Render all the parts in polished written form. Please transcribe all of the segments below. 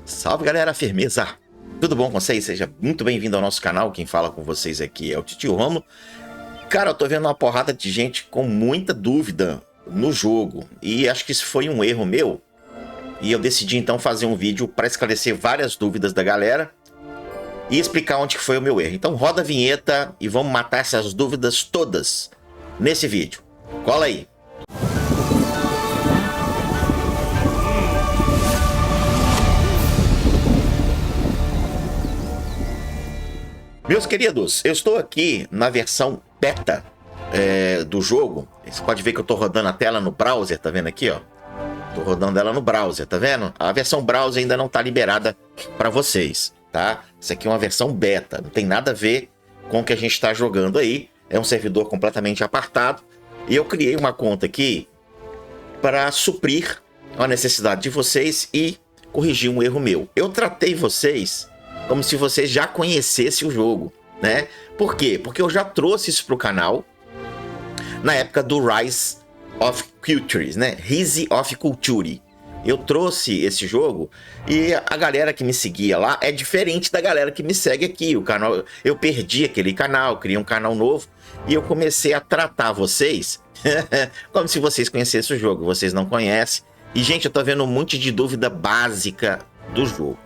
Salve galera, firmeza! Tudo bom com vocês? Seja muito bem-vindo ao nosso canal. Quem fala com vocês aqui é o Titio Romulo. Cara, eu tô vendo uma porrada de gente com muita dúvida no jogo e acho que isso foi um erro meu. E eu decidi então fazer um vídeo para esclarecer várias dúvidas da galera e explicar onde foi o meu erro. Então roda a vinheta e vamos matar essas dúvidas todas nesse vídeo. Cola aí! Meus queridos, eu estou aqui na versão beta do jogo. Você pode ver que eu estou rodando a tela no browser, tá vendo aqui, ó? Estou rodando ela no browser, tá vendo? A versão browser ainda não está liberada para vocês, tá? Isso aqui é uma versão beta, não tem nada a ver com o que a gente está jogando aí. É um servidor completamente apartado. E eu criei uma conta aqui para suprir a necessidade de vocês e corrigir um erro meu. Eu tratei vocês como se vocês já conhecessem o jogo, né? Por quê? Porque eu já trouxe isso pro canal na época do Rise of Cultures, né? Rise of Culture. Eu trouxe esse jogo e a galera que me seguia lá é diferente da galera que me segue aqui. O canal, eu perdi aquele canal, criei um canal novo e eu comecei a tratar vocês como se vocês conhecessem o jogo. Vocês não conhecem. E, gente, eu tô vendo um monte de dúvida básica do jogo.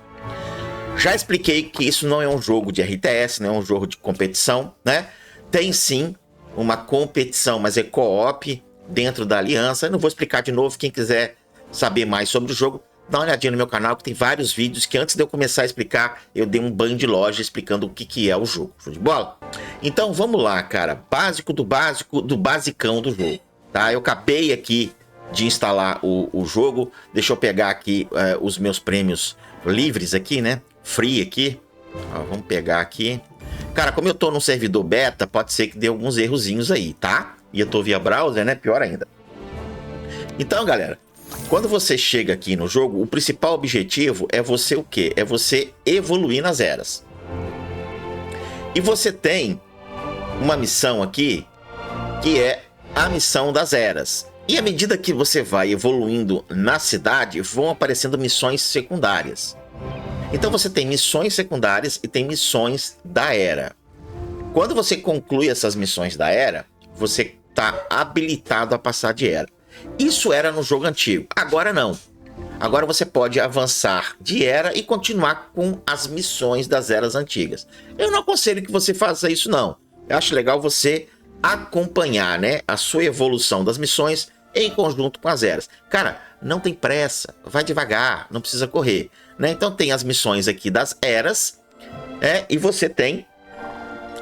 Já expliquei que isso não é um jogo de RTS, não é um jogo de competição, né? Tem sim uma competição, mas é co-op dentro da aliança. Eu não vou explicar de novo. Quem quiser saber mais sobre o jogo, dá uma olhadinha no meu canal que tem vários vídeos que antes de eu começar a explicar, eu dei um banho de loja explicando o que é o jogo. Show de bola? Então vamos lá, cara. Básico do basicão do jogo, tá? Eu acabei aqui de instalar o jogo. Deixa eu pegar aqui os meus prêmios livres aqui, né? Free aqui, ó, vamos pegar aqui. Cara, como eu tô num servidor beta, pode ser que dê alguns errozinhos aí, tá? E eu tô via browser, né? Pior ainda. Então, galera, quando você chega aqui no jogo, o principal objetivo é você o quê? É você evoluir nas eras. E você tem uma missão aqui, que é a missão das eras. E à medida que você vai evoluindo na cidade, vão aparecendo missões secundárias. Então você tem missões secundárias e tem missões da era. Quando você conclui essas missões da era, você está habilitado a passar de era. Isso era no jogo antigo, agora não. Agora você pode avançar de era e continuar com as missões das eras antigas. Eu não aconselho que você faça isso não. Eu acho legal você acompanhar, né, a sua evolução das missões em conjunto com as eras. Cara, não tem pressa, vai devagar, não precisa correr, né? Então tem as missões aqui das eras, e você tem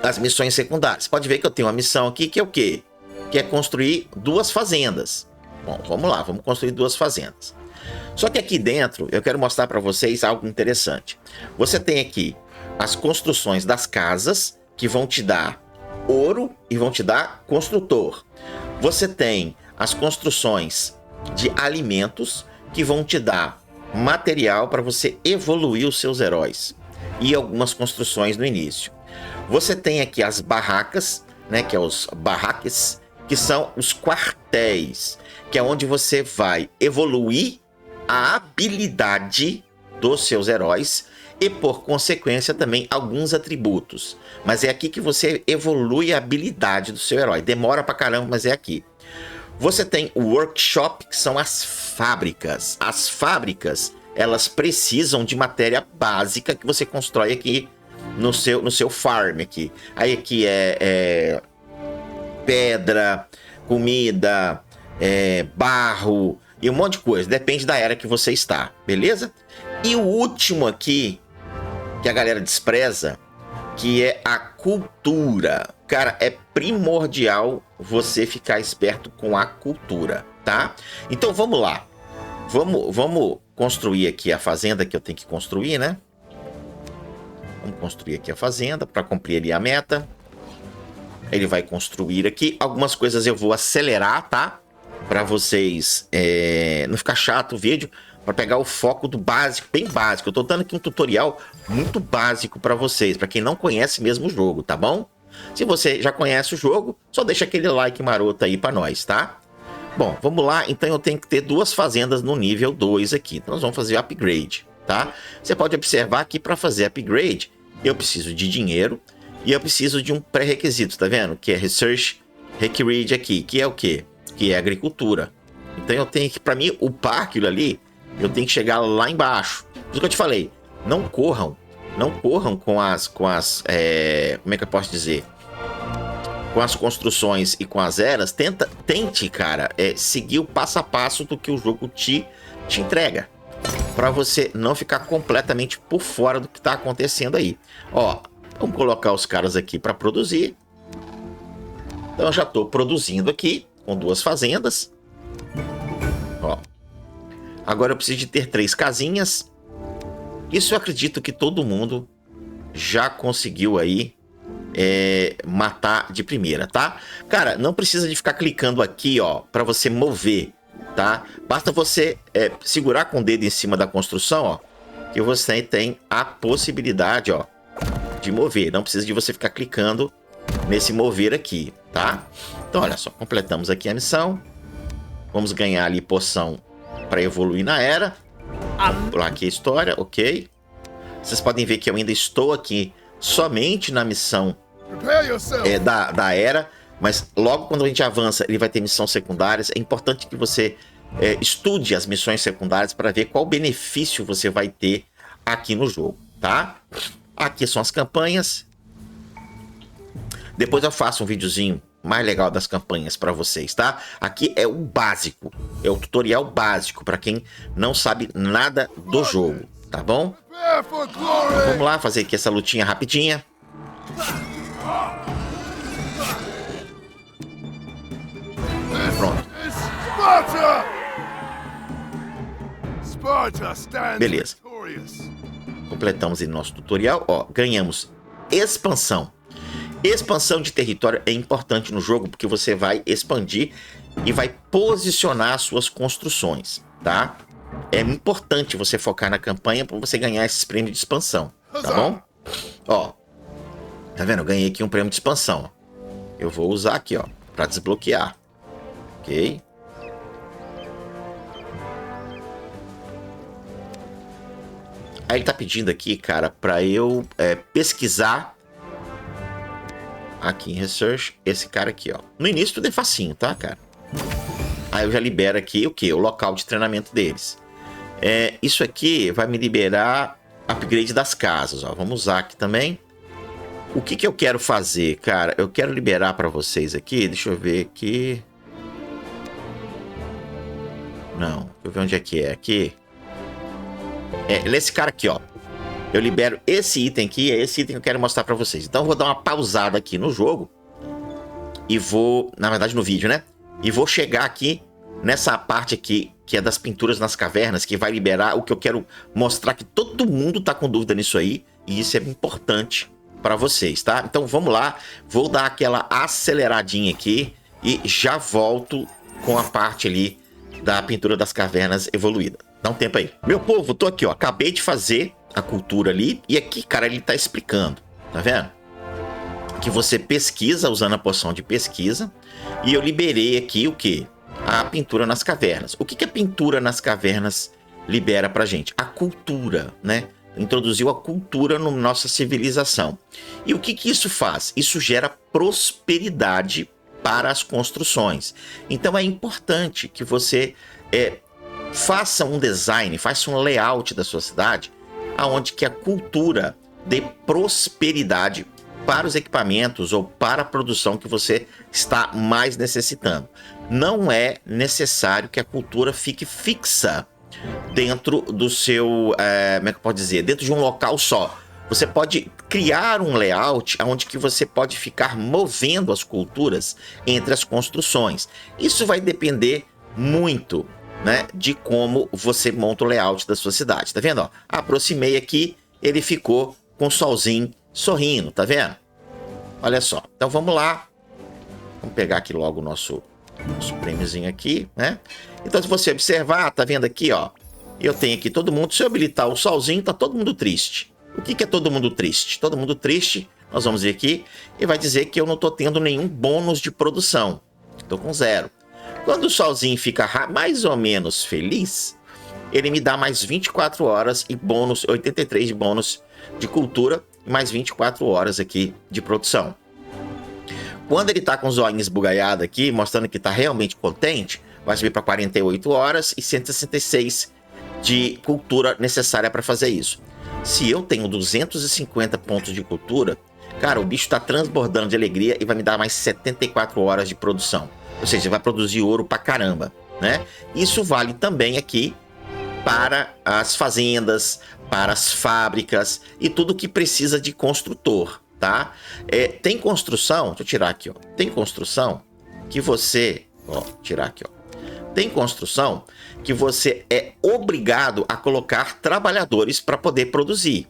as missões secundárias. Pode ver que eu tenho uma missão aqui que é o quê? Que é construir 2 fazendas. Bom, vamos lá, vamos construir 2 fazendas. Só que aqui dentro eu quero mostrar para vocês algo interessante. Você tem aqui as construções das casas que vão te dar ouro e vão te dar construtor. Você tem as construções de alimentos que vão te dar material para você evoluir os seus heróis e algumas construções no início. Você tem aqui as barracas, né, que é os barraques, que são os quartéis, que é onde você vai evoluir a habilidade dos seus heróis e, por consequência, também alguns atributos. Mas é aqui que você evolui a habilidade do seu herói. Demora pra caramba, mas é aqui. Você tem o workshop, que são as fábricas. As fábricas, elas precisam de matéria básica que você constrói aqui no seu farm aqui. Aí aqui é pedra, comida, barro e um monte de coisa. Depende da era que você está, beleza? E o último aqui, que a galera despreza, que é a cultura. Cara, é primordial você ficar esperto com a cultura, tá? Então vamos lá. Vamos construir aqui a fazenda que eu tenho que construir, né? Vamos construir aqui a fazenda para cumprir ali a meta. Ele vai construir aqui. Algumas coisas eu vou acelerar, tá? Para vocês não ficar chato o vídeo. Para pegar o foco do básico, bem básico. Eu tô dando aqui um tutorial muito básico para vocês, para quem não conhece mesmo o jogo, tá bom? Se você já conhece o jogo, só deixa aquele like maroto aí para nós, tá? Bom, vamos lá. Então eu tenho que ter 2 fazendas no nível 2 aqui. Então nós vamos fazer o upgrade, tá? Você pode observar que para fazer upgrade, eu preciso de dinheiro e eu preciso de um pré-requisito, tá vendo? Que é Research Required aqui, que é o quê? Que é agricultura. Então eu tenho que, para mim, upar aquilo ali, eu tenho que chegar lá embaixo. Por isso que eu te falei, não corram com as como é que eu posso dizer? Com as construções e com as eras, tente, cara, seguir o passo a passo do que o jogo te entrega, para você não ficar completamente por fora do que está acontecendo aí. Ó, vamos colocar os caras aqui para produzir. Então eu já estou produzindo aqui com 2 fazendas. Ó, agora eu preciso de ter 3 casinhas. Isso eu acredito que todo mundo já conseguiu aí matar de primeira, tá? Cara, não precisa de ficar clicando aqui, ó, para você mover, tá? Basta você segurar com o dedo em cima da construção, ó, que você tem a possibilidade, ó, de mover. Não precisa de você ficar clicando nesse mover aqui, tá? Então, olha só, completamos aqui a missão. Vamos ganhar ali poção para evoluir na era. Pular aqui a história, ok. Vocês podem ver que eu ainda estou aqui somente na missão da era, mas logo quando a gente avança, ele vai ter missões secundárias. É importante que você estude as missões secundárias para ver qual benefício você vai ter aqui no jogo, tá? Aqui são as campanhas. Depois eu faço um videozinho mais legal das campanhas para vocês, tá? Aqui é o básico, é o tutorial básico para quem não sabe nada do jogo, tá bom? Vamos lá fazer aqui essa lutinha rapidinha. Pronto. Beleza. Completamos aí nosso tutorial. Ó, ganhamos expansão. Expansão de território é importante no jogo porque você vai expandir e vai posicionar suas construções, tá? É importante você focar na campanha para você ganhar esses prêmios de expansão, tá bom? Ó, tá vendo? Eu ganhei aqui um prêmio de expansão. Eu vou usar aqui, ó, para desbloquear. Ok? Aí ele tá pedindo aqui, cara, para eu pesquisar aqui em Research esse cara aqui, ó. No início tudo é facinho, tá, cara? Aí eu já libero aqui o que? O local de treinamento deles. Isso aqui vai me liberar upgrade das casas, ó. Vamos usar aqui também. O que eu quero fazer, cara? Eu quero liberar para vocês aqui. Deixa eu ver aqui. Não, deixa eu ver onde é que é aqui. Esse cara aqui, ó. Eu libero esse item aqui, é esse item que eu quero mostrar para vocês. Então eu vou dar uma pausada aqui no jogo. E vou, na verdade no vídeo, né? E vou chegar aqui nessa parte aqui, que é das pinturas nas cavernas, que vai liberar o que eu quero mostrar, que todo mundo tá com dúvida nisso aí. E isso é importante para vocês, tá? Então vamos lá, vou dar aquela aceleradinha aqui e já volto com a parte ali da pintura das cavernas evoluída. Dá um tempo aí. Meu povo, tô aqui, ó, acabei de fazer a cultura ali e aqui, cara, ele tá explicando, tá vendo? Que você pesquisa usando a poção de pesquisa e eu liberei aqui o que? A pintura nas cavernas. O que a pintura nas cavernas libera pra gente? A cultura, né? Introduziu a cultura na nossa civilização. E o que isso faz? Isso gera prosperidade para as construções. Então é importante que você faça um design, faça um layout da sua cidade, aonde que a cultura dê prosperidade para os equipamentos ou para a produção que você está mais necessitando. Não é necessário que a cultura fique fixa dentro do seu, como é que eu posso dizer, dentro de um local só. Você pode criar um layout onde que você pode ficar movendo as culturas entre as construções. Isso vai depender muito, né, de como você monta o layout da sua cidade. Tá vendo? Ó, aproximei aqui, ele ficou com o solzinho sorrindo, tá vendo? Olha só. Então vamos lá. Vamos pegar aqui logo o nosso prêmiozinho aqui, né? Então se você observar, tá vendo aqui, ó, eu tenho aqui todo mundo, se eu habilitar o solzinho, tá todo mundo triste. O que é todo mundo triste? Todo mundo triste, nós vamos ver aqui, e vai dizer que eu não tô tendo nenhum bônus de produção. Tô com 0. Quando o solzinho fica mais ou menos feliz, ele me dá mais 24 horas e bônus, 83 de bônus de cultura e mais 24 horas aqui de produção. Quando ele tá com os olhinhos esbugalhados aqui, mostrando que tá realmente contente, vai subir para 48 horas e 166 de cultura necessária para fazer isso. Se eu tenho 250 pontos de cultura, cara, o bicho tá transbordando de alegria e vai me dar mais 74 horas de produção. Ou seja, vai produzir ouro pra caramba, né? Isso vale também aqui para as fazendas, para as fábricas e tudo que precisa de construtor, tá? Tem construção, deixa eu tirar aqui, ó. Tem construção que você, ó, tirar aqui, ó. Tem construção que você é obrigado a colocar trabalhadores para poder produzir.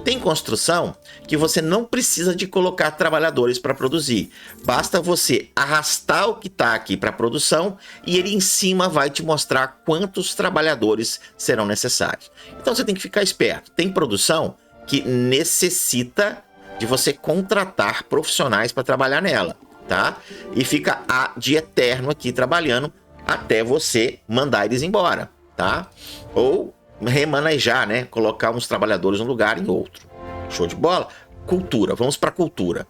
Tem construção que você não precisa de colocar trabalhadores para produzir. Basta você arrastar o que está aqui para produção e ele em cima vai te mostrar quantos trabalhadores serão necessários. Então você tem que ficar esperto. Tem produção que necessita de você contratar profissionais para trabalhar nela, tá? E fica de eterno aqui trabalhando até você mandar eles embora, tá? Ou remanejar, né? Colocar uns trabalhadores num lugar em outro. Show de bola? Cultura, vamos para cultura.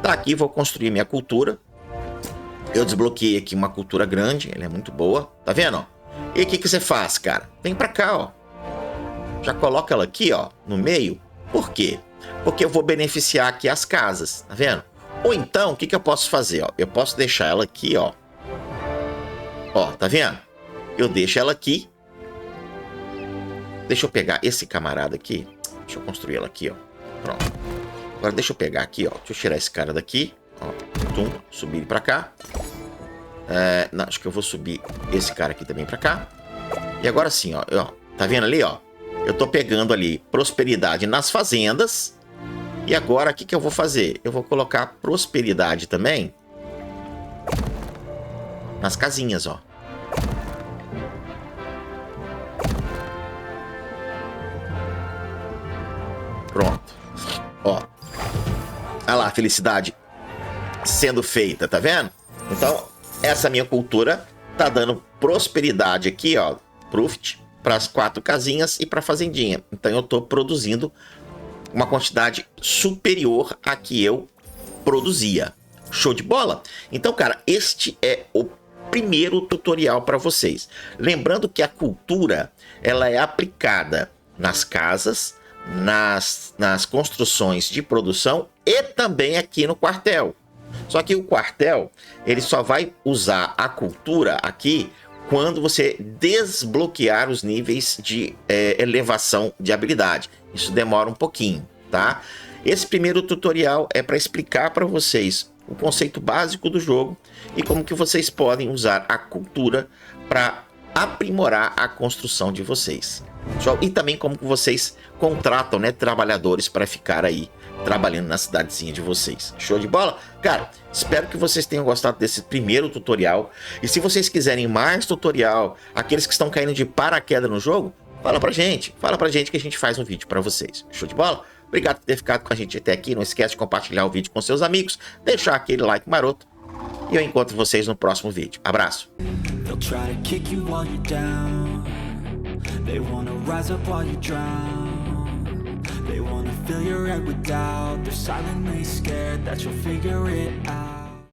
Tá, aqui vou construir minha cultura. Eu desbloqueei aqui uma cultura grande, ela é muito boa, tá vendo? Ó? E o que você faz, cara? Vem para cá, ó. Já coloca ela aqui, ó, no meio. Por quê? Porque eu vou beneficiar aqui as casas, tá vendo? Ou então, o que eu posso fazer, ó? Eu posso deixar ela aqui, ó. Ó, tá vendo? Eu deixo ela aqui. Deixa eu pegar esse camarada aqui. Deixa eu construir ela aqui, ó. Pronto. Agora deixa eu pegar aqui, ó. Deixa eu tirar esse cara daqui. Ó. Tum, subir ele pra cá. Não, acho que eu vou subir esse cara aqui também pra cá. E agora sim, ó. Tá vendo ali, ó? Eu tô pegando ali prosperidade nas fazendas. E agora, o que eu vou fazer? Eu vou colocar prosperidade também nas casinhas, ó. Pronto. Ó. Olha lá a felicidade sendo feita, tá vendo? Então, essa minha cultura tá dando prosperidade aqui, ó. Profit para as 4 casinhas e para a fazendinha. Então, eu tô produzindo uma quantidade superior à que eu produzia. Show de bola? Então, cara, este é o primeiro tutorial para vocês. Lembrando que a cultura, ela é aplicada nas casas, nas construções de produção e também aqui no quartel. Só que o quartel, ele só vai usar a cultura aqui quando você desbloquear os níveis de elevação de habilidade. Isso demora um pouquinho, tá? Esse primeiro tutorial é para explicar para vocês o conceito básico do jogo e como que vocês podem usar a cultura para aprimorar a construção de vocês. E também como que vocês contratam, né, trabalhadores para ficar aí trabalhando na cidadezinha de vocês. Show de bola? Cara, espero que vocês tenham gostado desse primeiro tutorial. E se vocês quiserem mais tutorial, aqueles que estão caindo de paraquedas no jogo, fala pra gente que a gente faz um vídeo para vocês. Show de bola? Obrigado por ter ficado com a gente até aqui. Não esquece de compartilhar o vídeo com seus amigos, deixar aquele like maroto. E eu encontro vocês no próximo vídeo. Abraço! They wanna rise up while you drown. They wanna fill your head with doubt. They're silently scared that you'll figure it out.